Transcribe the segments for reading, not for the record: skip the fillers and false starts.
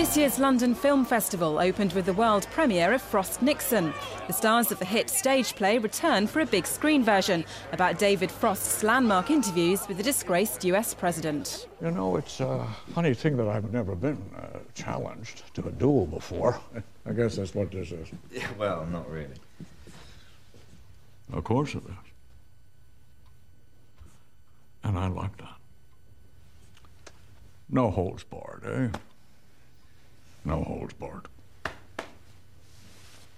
This year's London Film Festival opened with the world premiere of Frost Nixon. The stars of the hit stage play return for a big screen version about David Frost's landmark interviews with the disgraced US president. You know, it's a funny thing that I've never been challenged to a duel before. I guess that's what this is. Yeah, well, not really. Of course it is. And I like that. No holds barred, eh? No holds barred.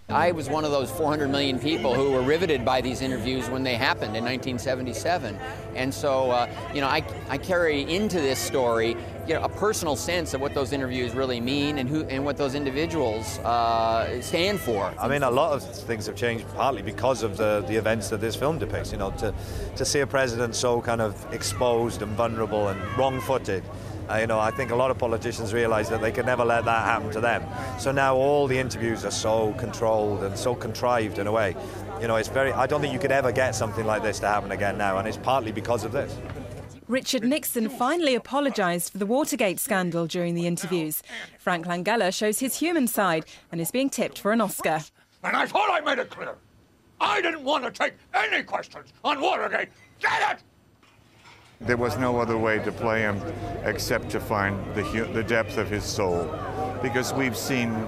I was one of those 400 million people who were riveted by these interviews when they happened in 1977. And so, you know, I carry into this story, you know, a personal sense of what those interviews really mean and what those individuals stand for. I mean, a lot of things have changed partly because of the events that this film depicts. You know, to see a president so kind of exposed and vulnerable and wrong-footed. You know, I think a lot of politicians realize that they could never let that happen to them. So now all the interviews are so controlled and so contrived in a way. You know, it's very, I don't think you could ever get something like this to happen again now, and it's partly because of this. Richard Nixon finally apologised for the Watergate scandal during the interviews. Frank Langella shows his human side and is being tipped for an Oscar. And I thought I made it clear. I didn't want to take any questions on Watergate. Get it? There was no other way to play him except to find the depth of his soul, because we've seen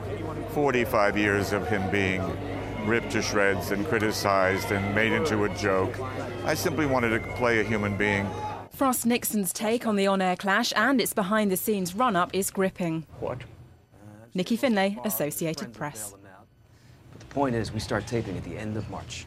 45 years of him being ripped to shreds and criticized and made into a joke. I simply wanted to play a human being. Frost Nixon's take on the on-air clash and its behind-the-scenes run-up is gripping. What? Nikki Finlay, Associated Press. But the point is, we start taping at the end of March.